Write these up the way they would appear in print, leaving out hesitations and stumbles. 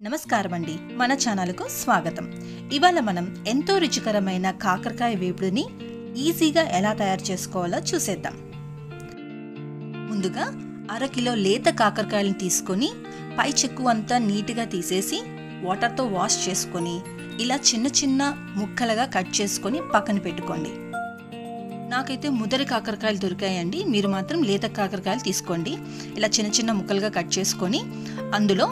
నమస్కారం అండి, మన ఛానల్కు స్వాగతం. ఇవాళ మనం ఎంతో రుచికరమైన కాకరకాయ వేపుడుని ఈజీగా ఎలా తయారు చేసుకోవాలో చూసేద్దాం. ముందుగా అరకిలో లేత కాకరకాయలను తీసుకొని పై చెక్కు అంతా నీట్గా తీసేసి వాటర్తో వాష్ చేసుకొని ఇలా చిన్న చిన్న ముక్కలుగా కట్ చేసుకొని పక్కన పెట్టుకోండి. నాకైతే ముదరి కాకరకాయలు దొరికాయండి, మీరు మాత్రం లేత కాకరకాయలు తీసుకోండి. ఇలా చిన్న చిన్న ముక్కలుగా కట్ చేసుకొని అందులో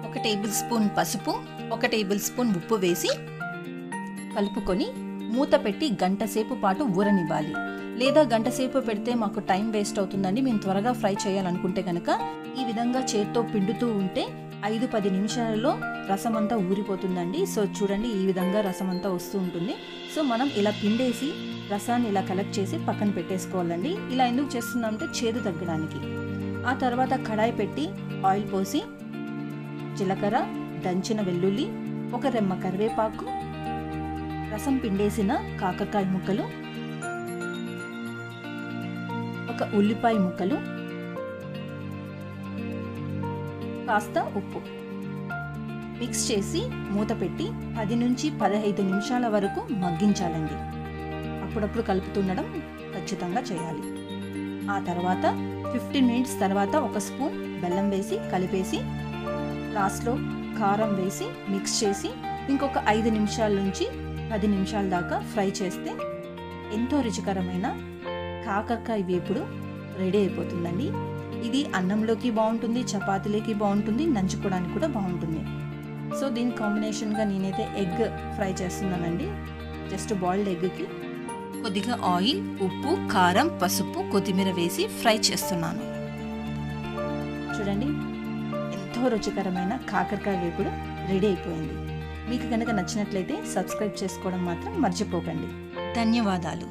1 టేబుల్ స్పూన్ పసుపు, 1 టేబుల్ స్పూన్ ఉప్పు వేసి కలుపుకొని మూత పెట్టి గంట సేపు పాటు ఊరనివ్వాలి. లేదా గంట సేపు పెడితే మాకు టైం వేస్ట్ అవుతుందండి, మేము త్వరగా ఫ్రై చేయాలనుకుంటే కనుక ఈ విధంగా చేత్తో పిండుతూ ఉంటే 5-10 నిమిషాలలో రసం అంతా ఊరిపోతుందండి. సో చూడండి, ఈ విధంగా రసం అంతా వస్తూ ఉంటుంది. సో మనం ఇలా పిండేసి రసాన్ని ఇలా కలెక్ట్ చేసి పక్కన పెట్టేసుకోవాలండి. ఇలా ఎందుకు చేస్తున్నామంటే చేదు తగ్గడానికి. ఆ తర్వాత కడాయి పెట్టి ఆయిల్ పోసి జీలకర్ర, దంచిన వెల్లుల్లి, 1 రెమ్మ కరివేపాకు, రసం పిండేసిన కాకరకాయ ముక్కలు, 1 ఉల్లిపాయ ముక్కలు, కాస్త ఉప్పు మిక్స్ చేసి మూత పెట్టి 10 నుంచి 15 నిమిషాల వరకు మగ్గించాలండి. అప్పుడప్పుడు కలుపుతుండడం ఖచ్చితంగా చేయాలి. ఆ తర్వాత 15 మినిట్స్ తర్వాత 1 స్పూన్ బెల్లం వేసి కలిపేసి లాస్ట్లో కారం వేసి మిక్స్ చేసి ఇంకొక 5 నిమిషాల నుంచి 10 నిమిషాల దాకా ఫ్రై చేస్తే ఎంతో రుచికరమైన కాకరకాయ వేపుడు రెడీ అయిపోతుందండి. ఇది అన్నంలోకి బాగుంటుంది, చపాతీలోకి బాగుంటుంది, నంచుకోవడానికి కూడా బాగుంటుంది. సో దీని కాంబినేషన్గా నేనైతే ఎగ్ ఫ్రై చేస్తున్నానండి. జస్ట్ బాయిల్డ్ ఎగ్కి కొద్దిగా ఆయిల్, ఉప్పు, కారం, పసుపు, కొత్తిమీర వేసి ఫ్రై చేస్తున్నాను. చూడండి, ఎంతో రుచికరమైన కాకరకాయ వేపుడు రెడీ అయిపోయింది. మీకు కనుక నచ్చినట్లయితే సబ్స్క్రైబ్ చేసుకోవడం మాత్రం మర్చిపోకండి. ధన్యవాదాలు.